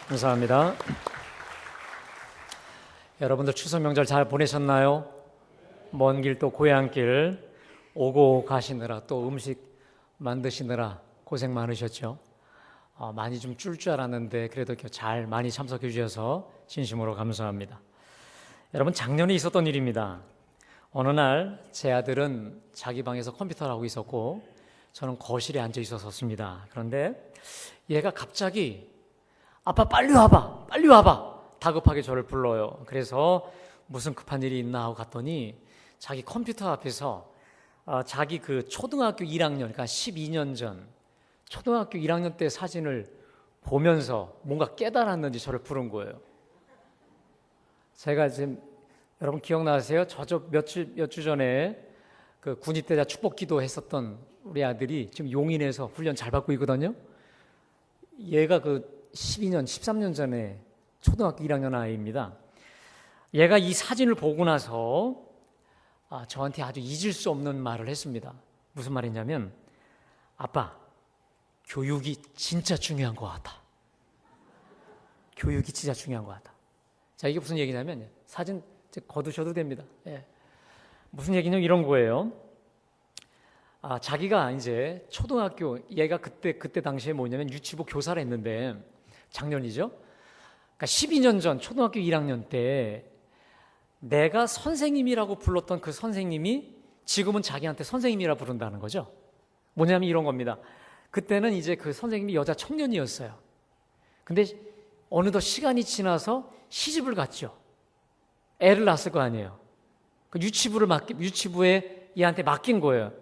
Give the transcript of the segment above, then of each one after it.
감사합니다. 여러분들 추석 명절 잘 보내셨나요? 먼 길 또 고향길 오고 가시느라 또 음식 만드시느라 고생 많으셨죠? 많이 좀 줄 줄 알았는데 그래도 잘 많이 참석해 주셔서 진심으로 감사합니다. 여러분, 작년에 있었던 일입니다. 어느 날 제 아들은 자기 방에서 컴퓨터를 하고 있었고 저는 거실에 앉아 있었습니다. 그런데 얘가 갑자기 아빠 빨리 와봐, 빨리 와봐, 다급하게 저를 불러요. 그래서 무슨 급한 일이 있나 하고 갔더니 자기 컴퓨터 앞에서 자기 그 초등학교 1학년, 그러니까 12년 전 초등학교 1학년 때 사진을 보면서 뭔가 깨달았는지 저를 부른 거예요. 제가 지금 여러분 기억나세요? 몇 주 전에 그 군입대자 축복기도 했었던 우리 아들이 지금 용인에서 훈련 잘 받고 있거든요. 얘가 그 12년, 13년 전에 초등학교 1학년 아이입니다. 얘가 이 사진을 보고 나서 저한테 아주 잊을 수 없는 말을 했습니다. 무슨 말이냐면, 아빠, 교육이 진짜 중요한 것 같아. 교육이 진짜 중요한 것 같아. 자, 이게 무슨 얘기냐면, 사진 거두셔도 됩니다. 예. 무슨 얘기냐면 이런 거예요. 자기가 이제 초등학교, 얘가 그때 당시에 뭐냐면 유치부 교사를 했는데, 작년이죠. 그러니까 12년 전 초등학교 1학년 때 내가 선생님이라고 불렀던 그 선생님이 지금은 자기한테 선생님이라 부른다는 거죠. 뭐냐면 이런 겁니다. 그때는 이제 그 선생님이 여자 청년이었어요. 근데 어느덧 시간이 지나서 시집을 갔죠. 애를 낳았을 거 아니에요. 그 유치부에 얘한테 맡긴 거예요.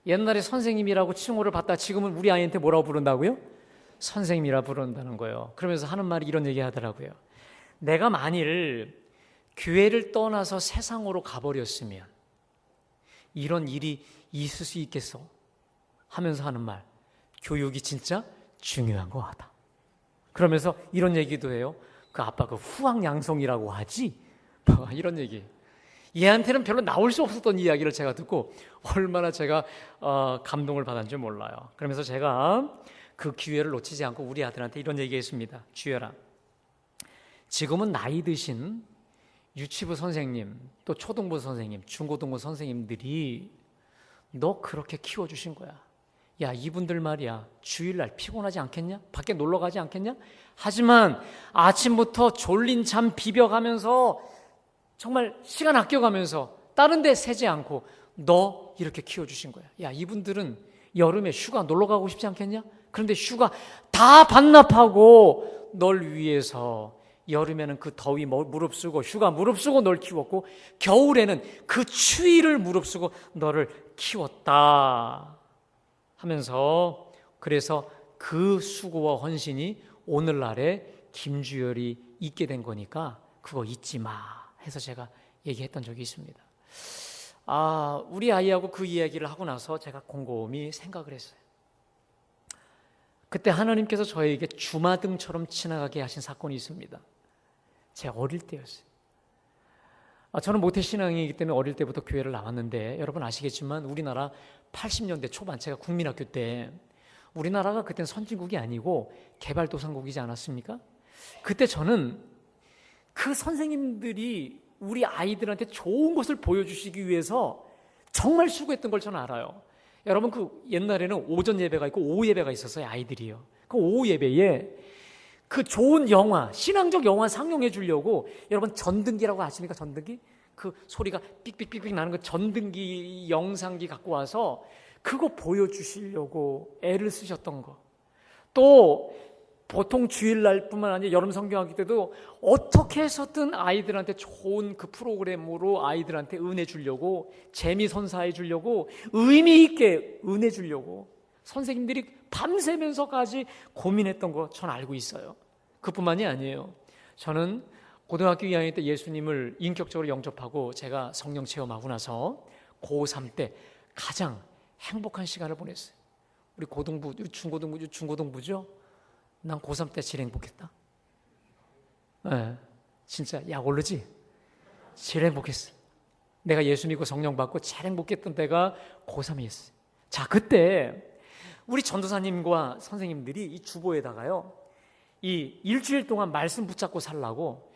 옛날에 선생님이라고 칭호를 받다 지금은 우리 아이한테 뭐라고 부른다고요? 선생님이라 부른다는 거예요. 그러면서 하는 말이 이런 얘기 하더라고요. 내가 만일 교회를 떠나서 세상으로 가버렸으면 이런 일이 있을 수 있겠어? 하면서 하는 말, 교육이 진짜 중요한 것 같아. 그러면서 이런 얘기도 해요. 그 아빠 그 후황양성이라고 하지? 이런 얘기. 얘한테는 별로 나올 수 없었던 이야기를 제가 듣고 얼마나 제가 감동을 받았는지 몰라요. 그러면서 제가 그 기회를 놓치지 않고 우리 아들한테 이런 얘기했습니다. 주여라, 지금은 나이 드신 유치부 선생님, 또 초등부 선생님, 중고등부 선생님들이 너 그렇게 키워주신 거야. 야, 이분들 말이야, 주일날 피곤하지 않겠냐? 밖에 놀러 가지 않겠냐? 하지만 아침부터 졸린 잠 비벼가면서 정말 시간 아껴가면서 다른 데 새지 않고 너 이렇게 키워주신 거야. 야, 이분들은 여름에 휴가 놀러 가고 싶지 않겠냐? 그런데 휴가 다 반납하고 널 위해서 여름에는 그 더위 무릅쓰고 휴가 무릅쓰고 널 키웠고 겨울에는 그 추위를 무릅쓰고 너를 키웠다 하면서, 그래서 그 수고와 헌신이 오늘날에 김주열이 있게 된 거니까 그거 잊지 마 해서 제가 얘기했던 적이 있습니다. 우리 아이하고 그 이야기를 하고 나서 제가 곰곰이 생각을 했어요. 그때 하나님께서 저에게 주마등처럼 지나가게 하신 사건이 있습니다. 제 어릴 때였어요. 저는 모태신앙이기 때문에 어릴 때부터 교회를 나왔는데 여러분 아시겠지만 우리나라 80년대 초반, 제가 국민학교 때, 우리나라가 그때는 선진국이 아니고 개발도상국이지 않았습니까? 그때 저는 그 선생님들이 우리 아이들한테 좋은 것을 보여주시기 위해서 정말 수고했던 걸 저는 알아요. 여러분, 그 옛날에는 오전 예배가 있고 오후 예배가 있었어요. 아이들이요. 그 오후 예배에 그 좋은 영화, 신앙적 영화 상영해 주려고, 여러분 전등기라고 아십니까? 전등기? 그 소리가 삑삑삑삑 나는 그 전등기 영상기 갖고 와서 그거 보여주시려고 애를 쓰셨던 거. 또 보통 주일날뿐만 아니라 여름 성경학기 때도 어떻게 해서든 아이들한테 좋은 그 프로그램으로 아이들한테 은혜 주려고, 재미 선사해 주려고, 의미 있게 은혜 주려고 선생님들이 밤새면서까지 고민했던 거 전 알고 있어요. 그뿐만이 아니에요. 저는 고등학교 2학년 때 예수님을 인격적으로 영접하고 제가 성령 체험하고 나서 고3 때 가장 행복한 시간을 보냈어요. 우리 고등부, 중고등부죠? 난 고3 때 제일 행복했다. 네, 진짜 약 오르지? 제일 행복했어. 내가 예수 믿고 성령 받고 제일 행복했던 때가 고3이었어요. 자, 그때 우리 전도사님과 선생님들이 이 주보에다가요, 이 일주일 동안 말씀 붙잡고 살라고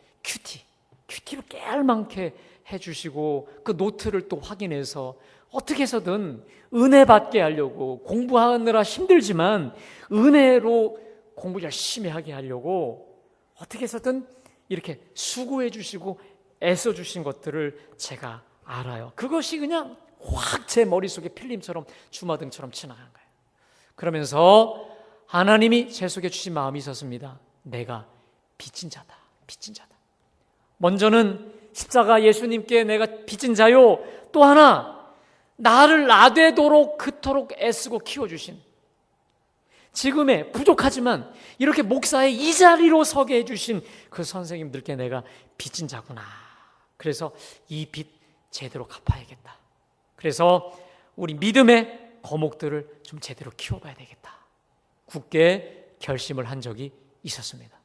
큐티를 깨알만게 해주시고 그 노트를 또 확인해서 어떻게 해서든 은혜 받게 하려고 공부하느라 힘들지만 은혜로 공부 열심히 하게 하려고 어떻게 해서든 이렇게 수고해 주시고 애써 주신 것들을 제가 알아요. 그것이 그냥 확 제 머릿속에 필름처럼 주마등처럼 지나간 거예요. 그러면서 하나님이 제 속에 주신 마음이 있었습니다. 내가 빚진 자다. 먼저는 십자가 예수님께 내가 빚진 자요. 또 하나 나를 나되도록 그토록 애쓰고 키워주신, 지금의 부족하지만 이렇게 목사의 이 자리로 서게 해주신 그 선생님들께 내가 빚진 자구나. 그래서 이 빚 제대로 갚아야겠다. 그래서 우리 믿음의 거목들을 좀 제대로 키워봐야 되겠다. 굳게 결심을 한 적이 있었습니다.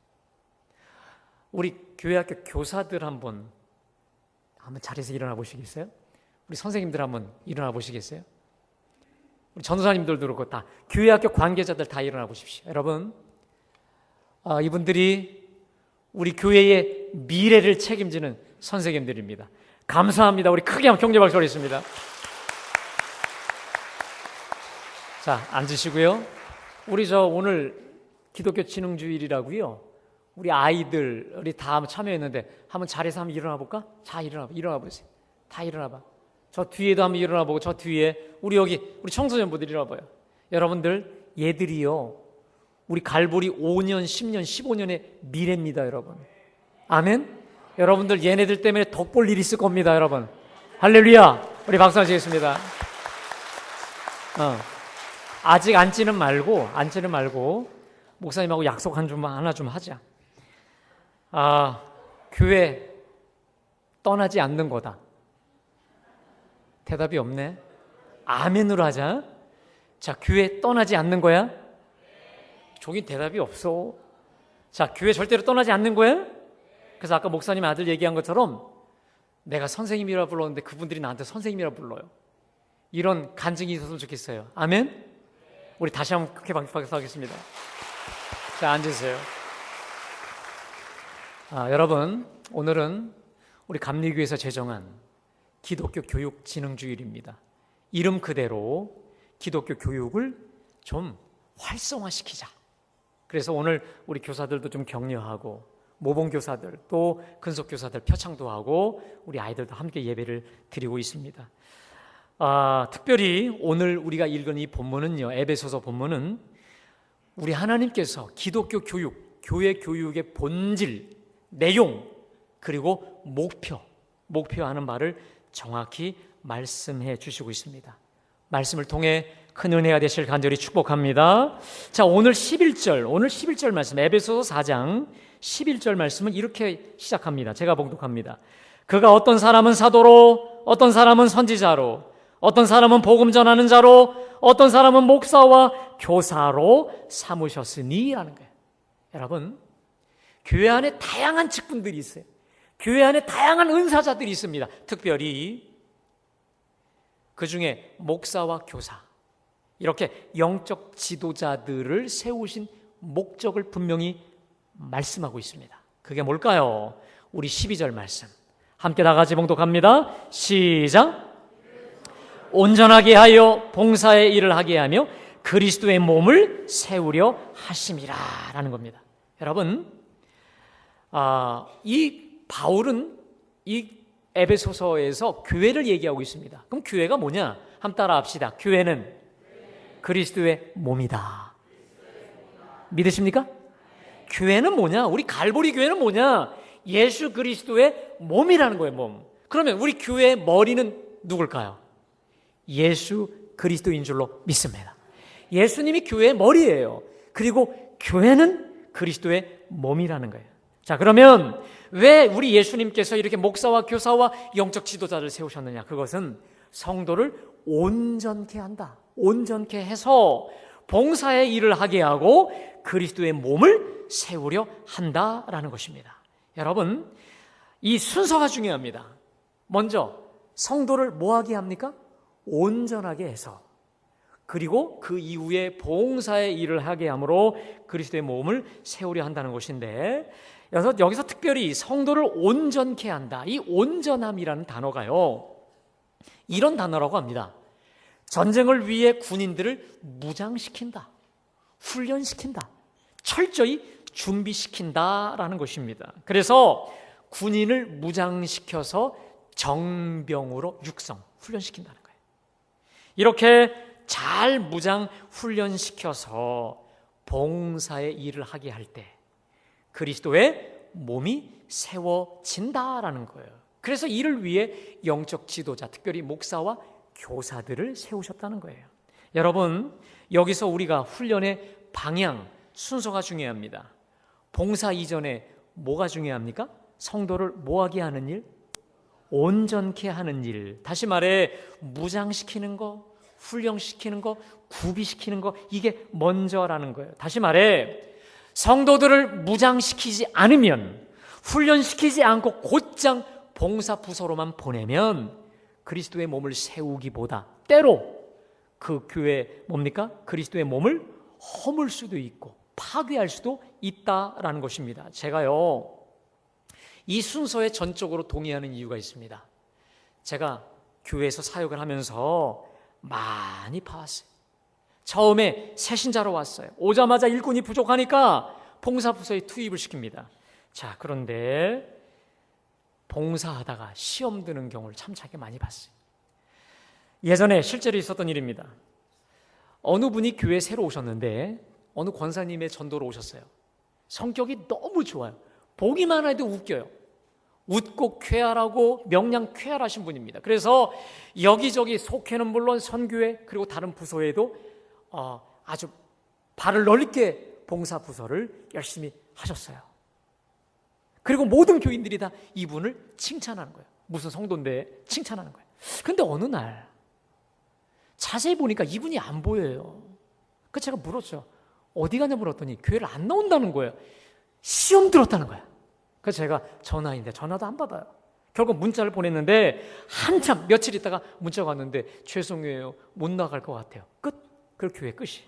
우리 교회학교 교사들 한번 자리에서 일어나 보시겠어요? 우리 선생님들 한번 일어나 보시겠어요? 우리 전도사님들도 그렇고 다 교회학교 관계자들 다 일어나 보십시오. 여러분, 이분들이 우리 교회의 미래를 책임지는 선생님들입니다. 감사합니다. 우리 크게 한번 경제 박수 하겠습니다. 자, 앉으시고요. 우리 오늘 기독교 진흥주일이라고요. 우리 아이들이 다 참여했는데 한번 자리에서 한번 일어나 볼까? 자, 일어나 보세요. 다 일어나 봐. 저 뒤에도 한번 일어나 보고 저 뒤에 우리 청소년부들 일어나 봐요. 여러분들 얘들이요. 우리 갈보리 5년, 10년, 15년의 미래입니다, 여러분. 아멘. 여러분들 얘네들 때문에 덕볼 일 있을 겁니다, 여러분. 할렐루야. 우리 박수 하시겠습니다. 아직 앉지는 말고 목사님하고 약속 하나 좀 하자. 교회 떠나지 않는 거다. 대답이 없네. 아멘으로 하자. 자, 교회 떠나지 않는 거야? 저긴 대답이 없어. 자, 교회 절대로 떠나지 않는 거야? 그래서 아까 목사님 아들 얘기한 것처럼 내가 선생님이라 불렀는데 그분들이 나한테 선생님이라 불러요. 이런 간증이 있었으면 좋겠어요. 아멘? 우리 다시 한번 크게 박수하겠습니다. 자, 앉으세요. 여러분, 오늘은 우리 감리교에서 제정한 기독교 교육 진흥주일입니다. 이름 그대로 기독교 교육을 좀 활성화시키자. 그래서 오늘 우리 교사들도 좀 격려하고 모범교사들 또 근속교사들 표창도 하고 우리 아이들도 함께 예배를 드리고 있습니다. 특별히 오늘 우리가 읽은 이 본문은요, 에베소서 본문은 우리 하나님께서 기독교 교육, 교회 교육의 본질, 내용, 그리고 목표하는 바를 정확히 말씀해 주시고 있습니다. 말씀을 통해 큰 은혜가 되실 간절히 축복합니다. 자, 오늘 11절 말씀, 에베소서 4장 11절 말씀은 이렇게 시작합니다. 제가 봉독합니다. 그가 어떤 사람은 사도로, 어떤 사람은 선지자로, 어떤 사람은 복음 전하는 자로, 어떤 사람은 목사와 교사로 삼으셨으니 라는 거예요. 여러분, 교회 안에 다양한 직분들이 있어요. 교회 안에 다양한 은사자들이 있습니다. 특별히 그 중에 목사와 교사, 이렇게 영적 지도자들을 세우신 목적을 분명히 말씀하고 있습니다. 그게 뭘까요? 우리 12절 말씀 함께 다 같이 봉독합니다. 시작. 온전하게 하여 봉사의 일을 하게 하며 그리스도의 몸을 세우려 하심이라 라는 겁니다. 여러분, 이 바울은 이 에베소서에서 교회를 얘기하고 있습니다. 그럼 교회가 뭐냐? 한번 따라 합시다. 교회는 그리스도의 몸이다. 믿으십니까? 교회는 뭐냐? 우리 갈보리 교회는 뭐냐? 예수 그리스도의 몸이라는 거예요, 몸. 그러면 우리 교회의 머리는 누굴까요? 예수 그리스도인 줄로 믿습니다. 예수님이 교회의 머리예요. 그리고 교회는 그리스도의 몸이라는 거예요. 자, 그러면 왜 우리 예수님께서 이렇게 목사와 교사와 영적 지도자를 세우셨느냐? 그것은 성도를 온전케 한다. 온전케 해서 봉사의 일을 하게 하고 그리스도의 몸을 세우려 한다라는 것입니다. 여러분, 이 순서가 중요합니다. 먼저 성도를 뭐하게 합니까? 온전하게 해서 그리고 그 이후에 봉사의 일을 하게 함으로 그리스도의 몸을 세우려 한다는 것인데, 여기서 특별히 성도를 온전케 한다. 이 온전함이라는 단어가요, 이런 단어라고 합니다. 전쟁을 위해 군인들을 무장시킨다, 훈련시킨다, 철저히 준비시킨다라는 것입니다. 그래서 군인을 무장시켜서 정병으로 육성, 훈련시킨다는 거예요. 이렇게 잘 무장 훈련시켜서 봉사의 일을 하게 할 때 그리스도의 몸이 세워진다라는 거예요. 그래서 이를 위해 영적 지도자, 특별히 목사와 교사들을 세우셨다는 거예요. 여러분, 여기서 우리가 훈련의 방향, 순서가 중요합니다. 봉사 이전에 뭐가 중요합니까? 성도를 뭐하게 하는 일? 온전케 하는 일. 다시 말해 무장시키는 거, 훈련시키는 거, 구비시키는 거, 이게 먼저라는 거예요. 다시 말해 성도들을 무장시키지 않으면, 훈련시키지 않고 곧장 봉사 부서로만 보내면 그리스도의 몸을 세우기보다 때로 그 교회 뭡니까? 그리스도의 몸을 허물 수도 있고 파괴할 수도 있다라는 것입니다. 제가요, 이 순서에 전적으로 동의하는 이유가 있습니다. 제가 교회에서 사역을 하면서 많이 봐왔어요. 처음에 새신자로 왔어요. 오자마자 일꾼이 부족하니까 봉사부서에 투입을 시킵니다. 자, 그런데 봉사하다가 시험 드는 경우를 참 차게 많이 봤어요. 예전에 실제로 있었던 일입니다. 어느 분이 교회에 새로 오셨는데 어느 권사님의 전도로 오셨어요. 성격이 너무 좋아요. 보기만 해도 웃겨요. 웃고 쾌활하고 명량 쾌활하신 분입니다. 그래서 여기저기 속회는 물론 선교회 그리고 다른 부서에도 아주 발을 넓게 봉사 부서를 열심히 하셨어요. 그리고 모든 교인들이 다 이분을 칭찬하는 거예요. 무슨 성도인데 칭찬하는 거예요. 그런데 어느 날 자세히 보니까 이분이 안 보여요. 그래서 제가 물었죠. 어디 가냐 물었더니 교회를 안 나온다는 거예요. 시험 들었다는 거예요. 그래서 제가 전화인데 전화도 안 받아요. 결국 문자를 보냈는데 한참 며칠 있다가 문자가 왔는데 죄송해요, 못 나갈 것 같아요. 끝. 그 교회 끝이.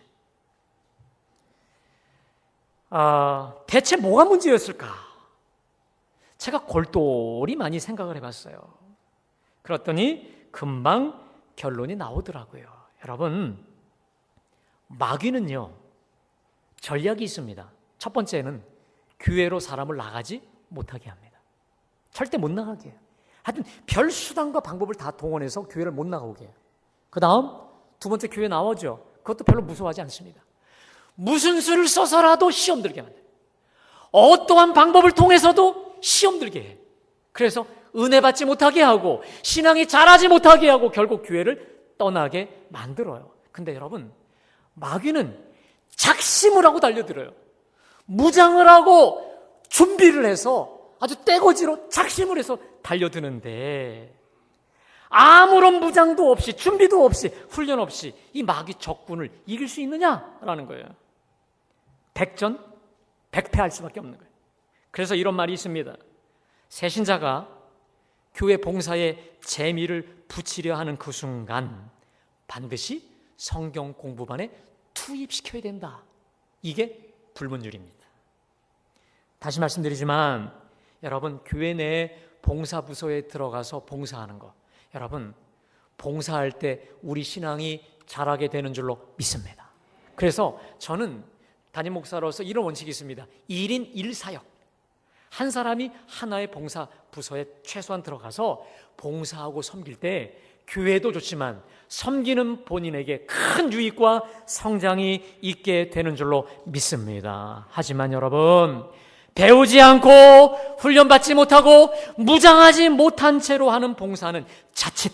대체 뭐가 문제였을까? 제가 골똘히 많이 생각을 해봤어요. 그랬더니 금방 결론이 나오더라고요. 여러분, 마귀는요 전략이 있습니다. 첫 번째는 교회로 사람을 나가지 못하게 합니다. 절대 못 나가게 해요. 하여튼 별 수단과 방법을 다 동원해서 교회를 못 나가게 해요. 그 다음 두 번째, 교회 나오죠. 그것도 별로 무서워하지 않습니다. 무슨 수를 써서라도 시험 들게 만들어요. 어떠한 방법을 통해서도 시험 들게 해요. 그래서 은혜 받지 못하게 하고 신앙이 자라지 못하게 하고 결국 교회를 떠나게 만들어요. 근데 여러분, 마귀는 작심을 하고 달려들어요. 무장을 하고 준비를 해서 아주 떼거지로 작심을 해서 달려드는데 아무런 무장도 없이 준비도 없이 훈련 없이 이 마귀 적군을 이길 수 있느냐라는 거예요. 백전 백패할 수밖에 없는 거예요. 그래서 이런 말이 있습니다. 새신자가 교회 봉사에 재미를 붙이려 하는 그 순간 반드시 성경 공부반에 투입시켜야 된다. 이게 불문율입니다. 다시 말씀드리지만 여러분, 교회 내 봉사부서에 들어가서 봉사하는 거, 여러분 봉사할 때 우리 신앙이 자라게 되는 줄로 믿습니다. 그래서 저는 담임 목사로서 이런 원칙이 있습니다. 1인 1사역. 한 사람이 하나의 봉사부서에 최소한 들어가서 봉사하고 섬길 때 교회도 좋지만 섬기는 본인에게 큰 유익과 성장이 있게 되는 줄로 믿습니다. 하지만 여러분, 배우지 않고 훈련받지 못하고 무장하지 못한 채로 하는 봉사는 자칫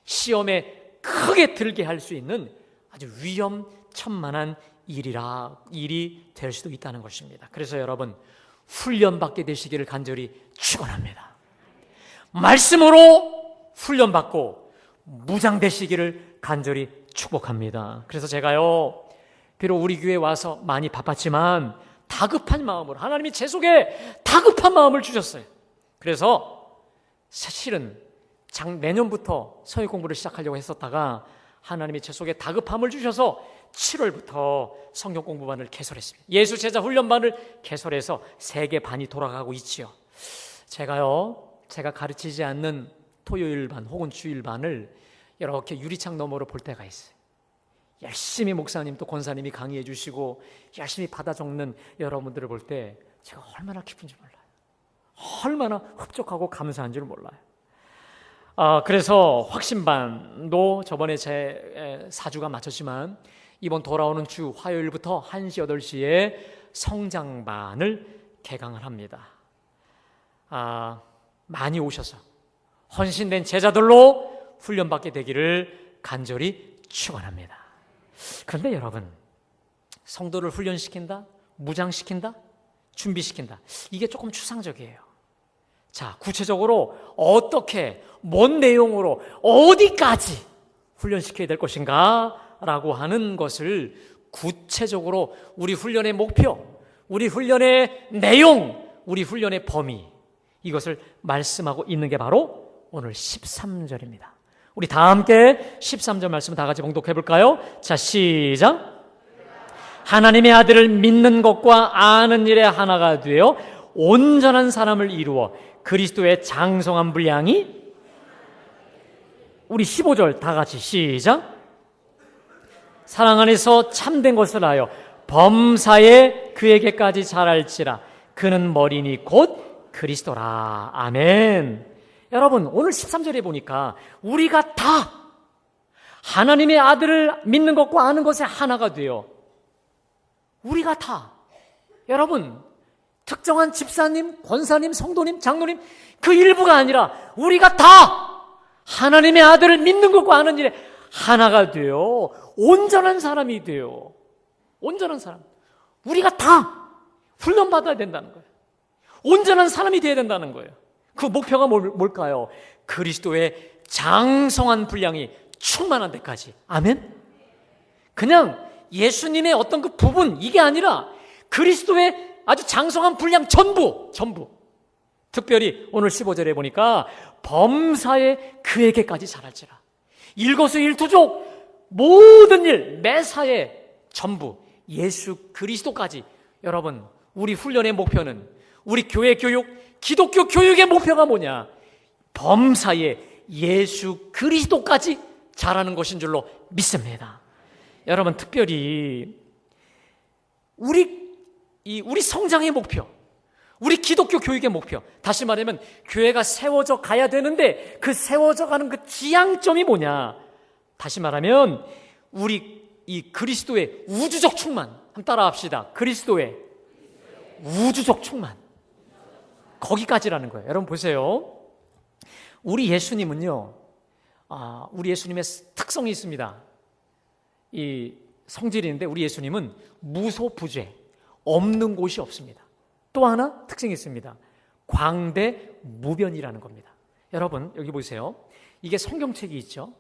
시험에 크게 들게 할 수 있는 아주 위험천만한 일이 될 수도 있다는 것입니다. 그래서 여러분, 훈련받게 되시기를 간절히 축원합니다. 말씀으로 훈련받고 무장되시기를 간절히 축복합니다. 그래서 제가요, 비록 우리 교회에 와서 많이 바빴지만 다급한 마음으로, 하나님이 제 속에 다급한 마음을 주셨어요. 그래서 사실은 내년부터 성역 공부를 시작하려고 했었다가 하나님이 제 속에 다급함을 주셔서 7월부터 성경 공부반을 개설했습니다. 예수 제자 훈련반을 개설해서 3개 반이 돌아가고 있지요. 제가 가르치지 않는 토요일 반 혹은 주일 반을 이렇게 유리창 너머로 볼 때가 있어요. 열심히 목사님 또 권사님이 강의해 주시고 열심히 받아 적는 여러분들을 볼 때 제가 얼마나 기쁜지 몰라요. 얼마나 흡족하고 감사한 줄 몰라요. 그래서 확신반도 저번에 제 4주가 마쳤지만 이번 돌아오는 주 화요일부터 1시, 8시에 성장반을 개강을 합니다. 많이 오셔서 헌신된 제자들로 훈련받게 되기를 간절히 축원합니다. 그런데 여러분, 성도를 훈련시킨다, 무장시킨다, 준비시킨다, 이게 조금 추상적이에요. 자, 구체적으로 어떻게, 뭔 내용으로, 어디까지 훈련시켜야 될 것인가 라고 하는 것을 구체적으로 우리 훈련의 목표, 우리 훈련의 내용, 우리 훈련의 범위, 이것을 말씀하고 있는 게 바로 오늘 13절입니다. 우리 다 함께 13절 말씀 다 같이 봉독해 볼까요? 자, 시작. 하나님의 아들을 믿는 것과 아는 일에 하나가 되어 온전한 사람을 이루어 그리스도의 장성한 분량이, 우리 15절 다 같이 시작. 사랑 안에서 참된 것을 하여 범사에 그에게까지 자랄지라. 그는 머리니 곧 그리스도라. 아멘. 여러분, 오늘 13절에 보니까 우리가 다 하나님의 아들을 믿는 것과 아는 것에 하나가 되어, 우리가 다, 여러분, 특정한 집사님, 권사님, 성도님, 장로님, 그 일부가 아니라 우리가 다 하나님의 아들을 믿는 것과 아는 일에 하나가 되어 온전한 사람이 되어, 온전한 사람, 우리가 다 훈련받아야 된다는 거예요. 온전한 사람이 되어야 된다는 거예요. 그 목표가 뭘까요? 그리스도의 장성한 분량이 충만한 데까지. 아멘? 그냥 예수님의 어떤 그 부분, 이게 아니라 그리스도의 아주 장성한 분량 전부. 특별히 오늘 15절에 보니까 범사에 그에게까지 자랄지라. 일거수일투족 모든 일, 매사에 전부 예수 그리스도까지. 여러분, 우리 훈련의 목표는, 우리 교회 교육, 기독교 교육의 목표가 뭐냐? 범사에 예수 그리스도까지 자라는 것인 줄로 믿습니다. 여러분, 특별히 우리 성장의 목표, 우리 기독교 교육의 목표, 다시 말하면 교회가 세워져 가야 되는데 그 세워져 가는 그 지향점이 뭐냐? 다시 말하면 우리 이 그리스도의 우주적 충만, 한번 따라 합시다. 그리스도의 우주적 충만, 거기까지라는 거예요. 여러분 보세요. 우리 예수님은요, 우리 예수님의 특성이 있습니다. 이 성질이 있는데 우리 예수님은 무소부재, 없는 곳이 없습니다. 또 하나 특징이 있습니다. 광대무변이라는 겁니다. 여러분 여기 보세요. 이게 성경책이 있죠.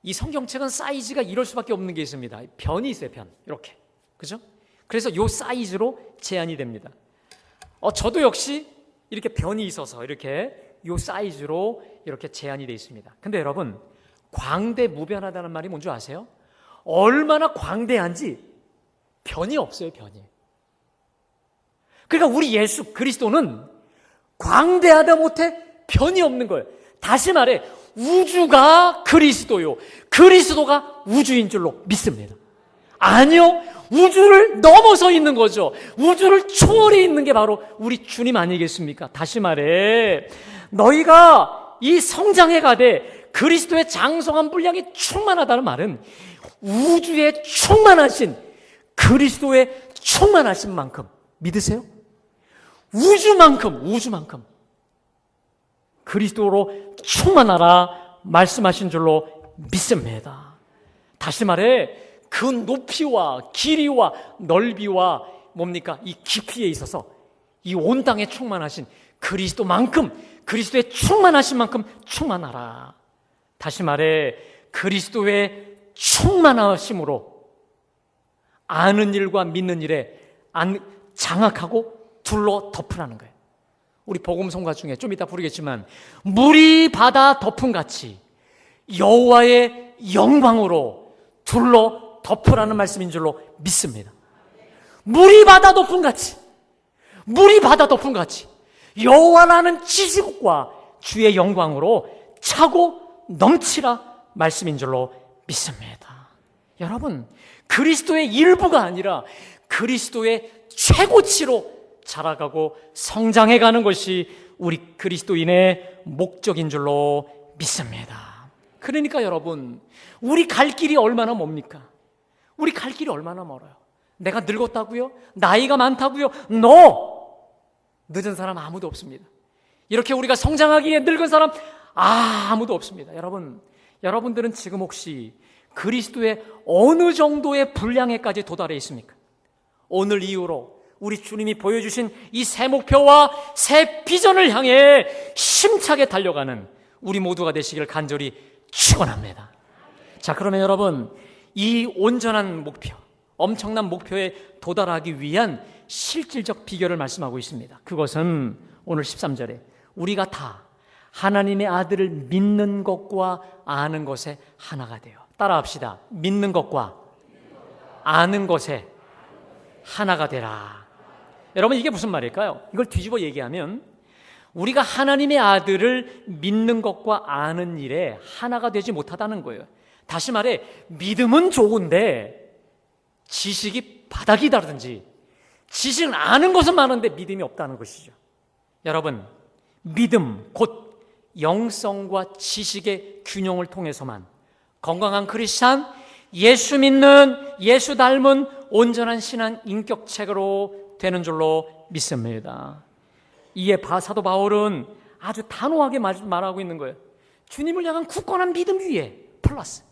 이 성경책은 사이즈가 이럴 수밖에 없는 게 있습니다. 변이 있어요. 변, 이렇게, 그죠? 그래서 이 사이즈로 제한이 됩니다. 저도 역시 이렇게 변이 있어서 이렇게 이 사이즈로 이렇게 제한이 되어 있습니다. 근데 여러분, 광대무변하다는 말이 뭔지 아세요? 얼마나 광대한지 변이 없어요. 변이. 그러니까 우리 예수 그리스도는 광대하다 못해 변이 없는 거예요. 다시 말해, 우주가 그리스도요, 그리스도가 우주인 줄로 믿습니다. 아니요, 우주를 넘어서 있는 거죠. 우주를 초월해 있는 게 바로 우리 주님 아니겠습니까? 다시 말해, 너희가 이 성장해 가되 그리스도의 장성한 분량이 충만하다는 말은 우주에 충만하신 그리스도의 충만하신 만큼 믿으세요? 우주만큼 그리스도로 충만하라 말씀하신 줄로 믿습니다. 다시 말해, 그 높이와 길이와 넓이와 뭡니까? 이 깊이에 있어서 이 온 땅에 충만하신 그리스도만큼, 그리스도의 충만하신 만큼 충만하라. 다시 말해, 그리스도의 충만하심으로 아는 일과 믿는 일에 장악하고 둘러 덮으라는 거예요. 우리 복음성가 중에 좀 이따 부르겠지만, 물이 바다 덮음같이 여호와의 영광으로 둘러 덮으라는 말씀인 줄로 믿습니다. 물이 바다 덮음같이, 물이 바다 덮음같이 여호와라는 지식과 주의 영광으로 차고 넘치라 말씀인 줄로 믿습니다. 여러분, 그리스도의 일부가 아니라 그리스도의 최고치로 자라가고 성장해가는 것이 우리 그리스도인의 목적인 줄로 믿습니다. 그러니까 여러분, 우리 갈 길이 얼마나 멉니까? 우리 갈 길이 얼마나 멀어요. 내가 늙었다고요? 나이가 많다고요? 늦은 사람 아무도 없습니다. 이렇게 우리가 성장하기에 늙은 사람 아무도 없습니다. 여러분들은 지금 혹시 그리스도의 어느 정도의 분량에까지 도달해 있습니까? 오늘 이후로 우리 주님이 보여주신 이 새 목표와 새 비전을 향해 힘차게 달려가는 우리 모두가 되시기를 간절히 축원합니다. 자, 그러면 여러분, 이 온전한 목표, 엄청난 목표에 도달하기 위한 실질적 비결을 말씀하고 있습니다. 그것은 오늘 13절에 우리가 다 하나님의 아들을 믿는 것과 아는 것에 하나가 돼요. 따라합시다. 믿는 것과 아는 것에 하나가 되라. 여러분, 이게 무슨 말일까요? 이걸 뒤집어 얘기하면 우리가 하나님의 아들을 믿는 것과 아는 일에 하나가 되지 못하다는 거예요. 다시 말해, 믿음은 좋은데 지식이 바닥이다든지 지식은 아는 것은 많은데 믿음이 없다는 것이죠. 여러분, 믿음 곧 영성과 지식의 균형을 통해서만 건강한 크리스찬, 예수 믿는, 예수 닮은 온전한 신앙 인격체로 되는 줄로 믿습니다. 이에 사도 바울은 아주 단호하게 말하고 있는 거예요. 주님을 향한 굳건한 믿음 위에 플러스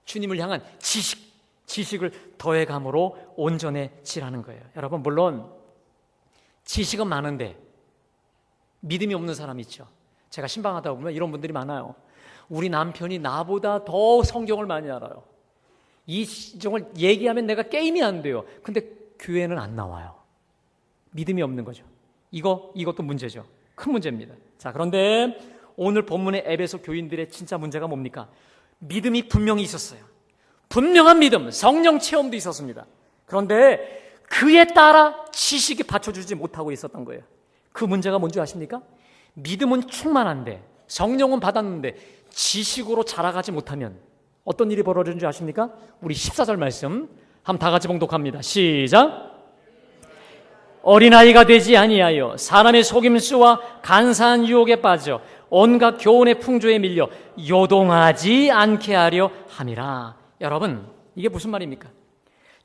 주님을 향한 지식을 더해감으로 온전해지라는 거예요. 여러분, 물론 지식은 많은데 믿음이 없는 사람 있죠. 제가 신방하다 보면 이런 분들이 많아요. 우리 남편이 나보다 더 성경을 많이 알아요. 이 시정을 얘기하면 내가 게임이 안 돼요. 근데 교회는 안 나와요. 믿음이 없는 거죠. 이것도 문제죠. 큰 문제입니다. 자, 그런데 오늘 본문의 에베소 교인들의 진짜 문제가 뭡니까? 믿음이 분명히 있었어요. 분명한 믿음, 성령 체험도 있었습니다. 그런데 그에 따라 지식이 받쳐주지 못하고 있었던 거예요. 그 문제가 뭔지 아십니까? 믿음은 충만한데, 성령은 받았는데 지식으로 자라가지 못하면 어떤 일이 벌어지는지 아십니까? 우리 14절 말씀 한번 다 같이 봉독합니다. 시작. 어린아이가 되지 아니하여 사람의 속임수와 간사한 유혹에 빠져 온갖 교훈의 풍조에 밀려 요동하지 않게 하려 함이라. 여러분, 이게 무슨 말입니까?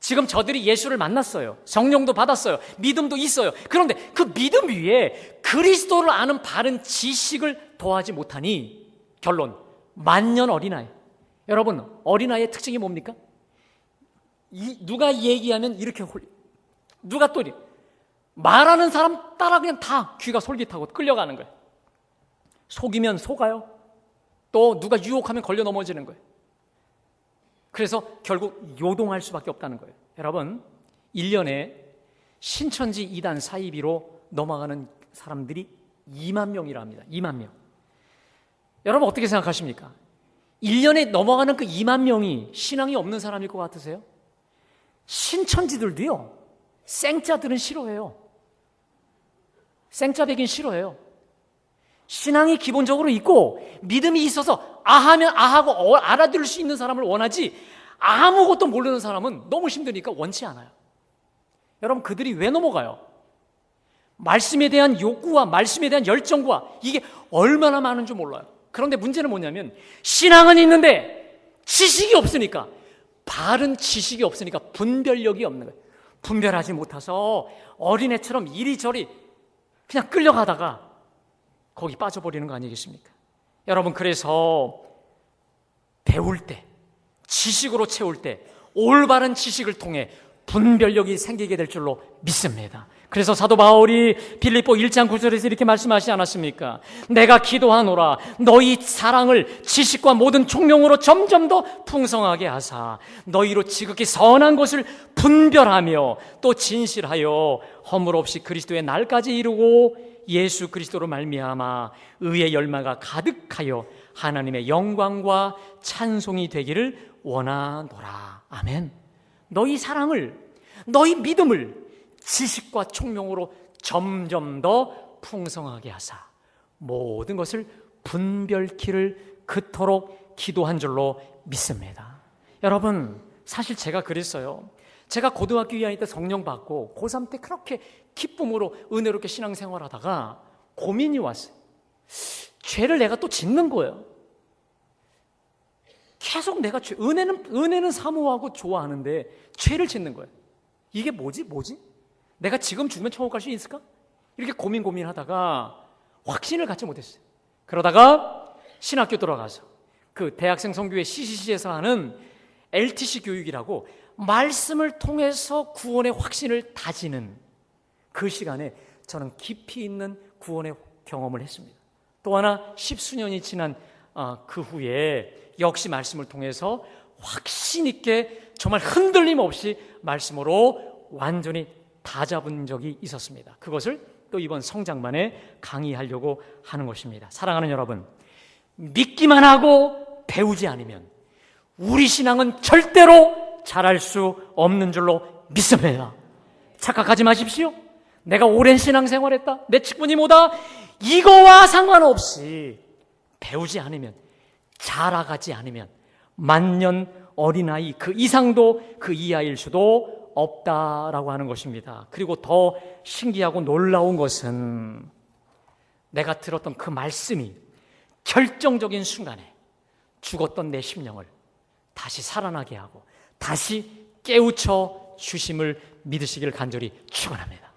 지금 저들이 예수를 만났어요. 성령도 받았어요. 믿음도 있어요. 그런데 그 믿음 위에 그리스도를 아는 바른 지식을 더하지 못하니 결론, 만년 어린아이. 여러분, 어린아이의 특징이 뭡니까? 누가 얘기하면 이렇게 누가 또 말하는 사람 따라 그냥 다 귀가 솔깃하고 끌려가는 거예요. 속이면 속아요. 또 누가 유혹하면 걸려 넘어지는 거예요. 그래서 결국 요동할 수밖에 없다는 거예요. 여러분, 1년에 신천지 2단 사이비로 넘어가는 사람들이 2만 명이라 합니다. 2만 명. 여러분, 어떻게 생각하십니까? 1년에 넘어가는 그 2만 명이 신앙이 없는 사람일 것 같으세요? 신천지들도요, 생자들은 싫어해요. 생자배긴 싫어해요. 신앙이 기본적으로 있고 믿음이 있어서 아하면 아하고 알아들을 수 있는 사람을 원하지, 아무것도 모르는 사람은 너무 힘드니까 원치 않아요. 여러분, 그들이 왜 넘어가요? 말씀에 대한 욕구와 말씀에 대한 열정과 이게 얼마나 많은 줄 몰라요. 그런데 문제는 뭐냐면 신앙은 있는데 지식이 없으니까, 바른 지식이 없으니까 분별력이 없는 거예요. 분별하지 못해서 어린애처럼 이리저리 그냥 끌려가다가 거기 빠져버리는 거 아니겠습니까? 여러분, 그래서 배울 때, 지식으로 채울 때 올바른 지식을 통해 분별력이 생기게 될 줄로 믿습니다. 그래서 사도 바울이 빌립보 1장 9절에서 이렇게 말씀하시지 않았습니까? 내가 기도하노라 너희 사랑을 지식과 모든 총명으로 점점 더 풍성하게 하사 너희로 지극히 선한 것을 분별하며 또 진실하여 허물 없이 그리스도의 날까지 이루고 예수 그리스도로 말미암아 의의 열마가 가득하여 하나님의 영광과 찬송이 되기를 원하노라. 아멘. 너희 사랑을, 너희 믿음을 지식과 총명으로 점점 더 풍성하게 하사 모든 것을 분별키를 그토록 기도한 줄로 믿습니다. 여러분, 사실 제가 그랬어요. 제가 고등학교 2학년 때 성령 받고 고3 때 그렇게 기쁨으로 은혜롭게 신앙생활하다가 고민이 왔어요. 죄를 내가 또 짓는 거예요. 계속 내가 은혜는 사모하고 좋아하는데 죄를 짓는 거예요. 이게 뭐지? 내가 지금 죽으면 천국 갈 수 있을까? 이렇게 고민하다가 확신을 갖지 못했어요. 그러다가 신학교 들어가서 그 대학생 선교회 CCC에서 하는 LTC 교육이라고 말씀을 통해서 구원의 확신을 다지는 그 시간에 저는 깊이 있는 구원의 경험을 했습니다. 또 하나 10수년이 지난 그 후에 역시 말씀을 통해서 확신 있게 정말 흔들림 없이 말씀으로 완전히 다 잡은 적이 있었습니다. 그것을 또 이번 성장반에 강의하려고 하는 것입니다. 사랑하는 여러분, 믿기만 하고 배우지 않으면 우리 신앙은 절대로 잘할 수 없는 줄로 믿습니다. 착각하지 마십시오. 내가 오랜 신앙생활했다, 내 직분이 뭐다, 이거와 상관없이 배우지 않으면, 자라가지 않으면 만년 어린아이 그 이상도 그 이하일 수도 없다라고 하는 것입니다. 그리고 더 신기하고 놀라운 것은 내가 들었던 그 말씀이 결정적인 순간에 죽었던 내 심령을 다시 살아나게 하고 다시 깨우쳐 주심을 믿으시길 간절히 축원합니다.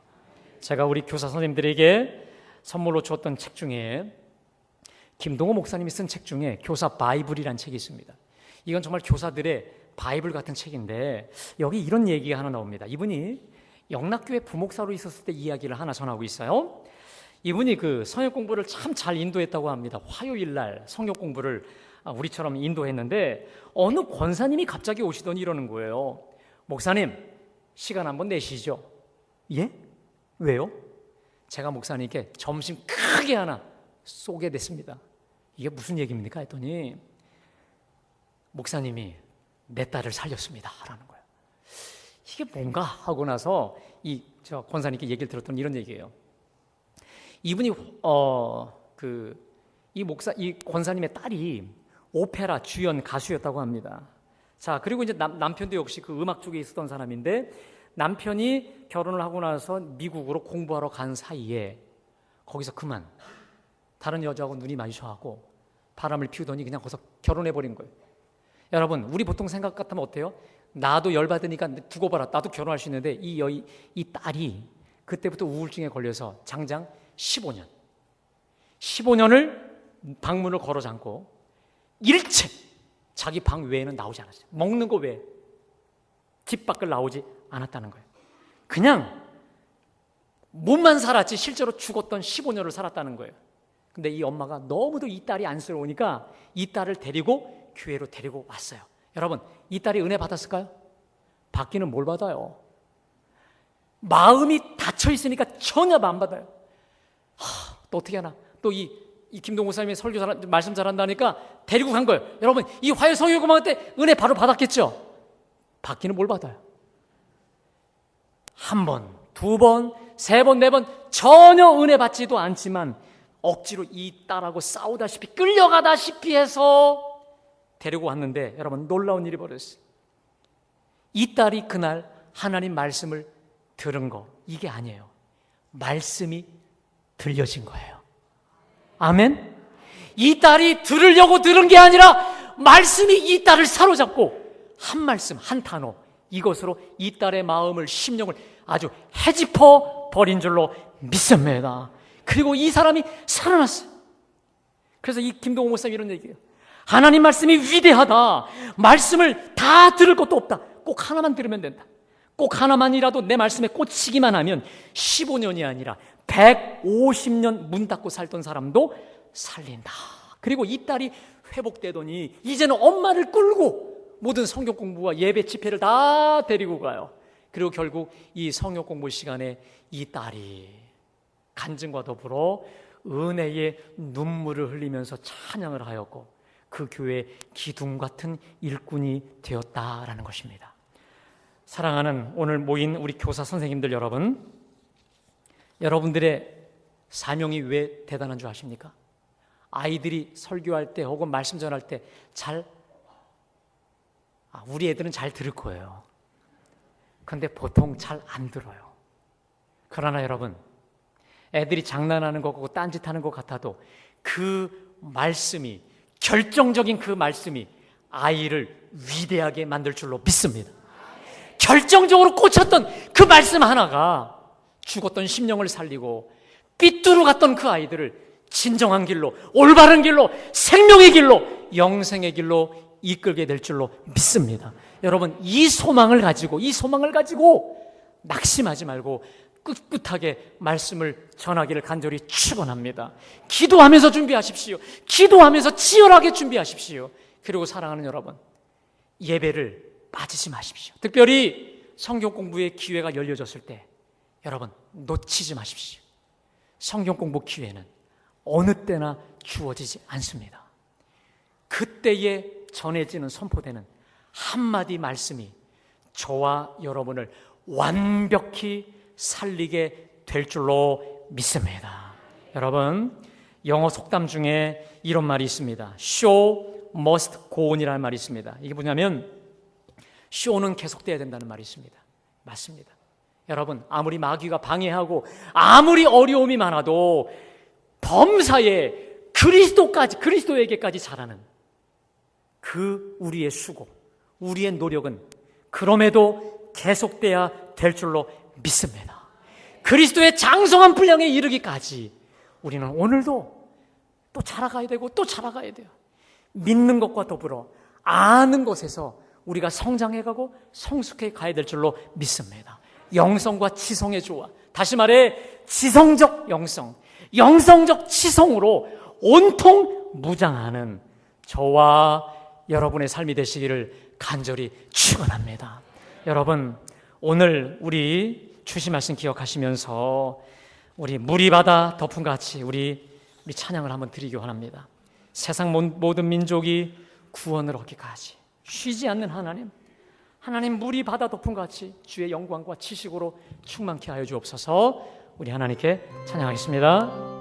제가 우리 교사 선생님들에게 선물로 줬던 책 중에 김동호 목사님이 쓴 책 중에 교사 바이블이라는 책이 있습니다. 이건 정말 교사들의 바이블 같은 책인데 여기 이런 얘기가 하나 나옵니다. 이분이 영락교회 부목사로 있었을 때 이야기를 하나 전하고 있어요. 이분이 그 성역 공부를 참 잘 인도했다고 합니다. 화요일 날 성역 공부를 우리처럼 인도했는데 어느 권사님이 갑자기 오시더니 이러는 거예요. 목사님, 시간 한번 내시죠. 예? 왜요? 제가 목사님께 점심 크게 하나 쏘게 됐습니다. 이게 무슨 얘기입니까? 했더니 목사님이 내 딸을 살렸습니다 라는 거예요. 이게 뭔가 하고 나서 저 권사님께 얘기를 들었더니 이런 얘기예요. 이분이 이 권사님의 딸이 오페라 주연 가수였다고 합니다. 자, 그리고 이제 남편도 역시 그 음악 쪽에 있었던 사람인데 남편이 결혼을 하고 나서 미국으로 공부하러 간 사이에 거기서 그만 다른 여자하고 눈이 마주쳐갖고 바람을 피우더니 그냥 거기서 결혼해버린 거예요. 여러분, 우리 보통 생각 같으면 어때요? 나도 열받으니까 두고 봐라, 나도 결혼할 수 있는데 이 딸이 그때부터 우울증에 걸려서 장장 15년을 방문을 걸어 잠고 일체 자기 방 외에는 나오지 않았어요. 먹는 거 외에 집 밖을 나오지 않았다는 거예요. 그냥 몸만 살았지 실제로 죽었던 15년을 살았다는 거예요. 근데 이 엄마가 너무도 이 딸이 안쓰러우니까 이 딸을 데리고 교회로 데리고 왔어요. 여러분, 이 딸이 은혜 받았을까요? 받기는 뭘 받아요? 마음이 닫혀 있으니까 전혀 안 받아요. 또 어떻게 하나? 또 이 김동호 사님이 말씀 잘한다니까 데리고 간 거예요. 여러분, 이 화요 성교공방 때 은혜 바로 받았겠죠? 받기는 뭘 받아요? 한 번, 두 번, 세 번, 네 번 전혀 은혜 받지도 않지만 억지로 이 딸하고 싸우다시피 끌려가다시피 해서 데리고 왔는데 여러분, 놀라운 일이 벌어졌어요. 이 딸이 그날 하나님 말씀을 들은 거 이게 아니에요. 말씀이 들려진 거예요. 아멘. 이 딸이 들으려고 들은 게 아니라 말씀이 이 딸을 사로잡고 한 말씀 한 단어 이것으로 이 딸의 마음을 심령을 아주 헤집어 버린 줄로 믿습니다. 그리고 이 사람이 살아났어요. 그래서 이 김동호 목사님 이런 얘기예요. 하나님 말씀이 위대하다. 말씀을 다 들을 것도 없다. 꼭 하나만 들으면 된다. 꼭 하나만이라도 내 말씀에 꽂히기만 하면 15년이 아니라 150년 문 닫고 살던 사람도 살린다. 그리고 이 딸이 회복되더니 이제는 엄마를 끌고 모든 성경 공부와 예배 집회를 다 데리고 가요. 그리고 결국 이 성경 공부 시간에 이 딸이 간증과 더불어 은혜의 눈물을 흘리면서 찬양을 하였고 그 교회의 기둥 같은 일꾼이 되었다라는 것입니다. 사랑하는 오늘 모인 우리 교사 선생님들 여러분, 여러분들의 사명이 왜 대단한 줄 아십니까? 아이들이 설교할 때 혹은 말씀 전할 때 우리 애들은 잘 들을 거예요. 그런데 보통 잘 안 들어요. 그러나 여러분, 애들이 장난하는 것 같고 딴짓하는 것 같아도 그 말씀이, 결정적인 그 말씀이 아이를 위대하게 만들 줄로 믿습니다. 결정적으로 꽂혔던 그 말씀 하나가 죽었던 심령을 살리고 삐뚤어 갔던 그 아이들을 진정한 길로, 올바른 길로, 생명의 길로, 영생의 길로 이끌게 될 줄로 믿습니다. 여러분, 이 소망을 가지고 낙심하지 말고 꿋꿋하게 말씀을 전하기를 간절히 축원합니다. 기도하면서 준비하십시오. 기도하면서 치열하게 준비하십시오. 그리고 사랑하는 여러분, 예배를 빠지지 마십시오. 특별히 성경 공부의 기회가 열려졌을 때 여러분 놓치지 마십시오. 성경 공부 기회는 어느 때나 주어지지 않습니다. 그때에 전해지는 선포되는 한마디 말씀이 저와 여러분을 완벽히 살리게 될 줄로 믿습니다. 여러분, 영어 속담 중에 이런 말이 있습니다. Show must go on이라는 말이 있습니다. 이게 뭐냐면 쇼는 계속돼야 된다는 말이 있습니다. 맞습니다. 여러분, 아무리 마귀가 방해하고 아무리 어려움이 많아도 범사에 그리스도에게까지 자라는 그 우리의 수고, 우리의 노력은 그럼에도 계속돼야 될 줄로 믿습니다. 그리스도의 장성한 분량에 이르기까지 우리는 오늘도 또 자라가야 되고 또 자라가야 돼요. 믿는 것과 더불어 아는 것에서 우리가 성장해가고 성숙해 가야 될 줄로 믿습니다. 영성과 지성의 조화, 다시 말해 지성적 영성, 영성적 지성으로 온통 무장하는 저와 여러분의 삶이 되시기를 간절히 축원합니다. 여러분, 오늘 우리 주신 말씀 기억하시면서 우리 물이 바다 덮은 같이 우리 찬양을 한번 드리기 원합니다. 세상 모든 민족이 구원을 얻기까지 쉬지 않는 하나님 물이 바다 덮은 같이 주의 영광과 지식으로 충만케 하여 주옵소서. 우리 하나님께 찬양하겠습니다.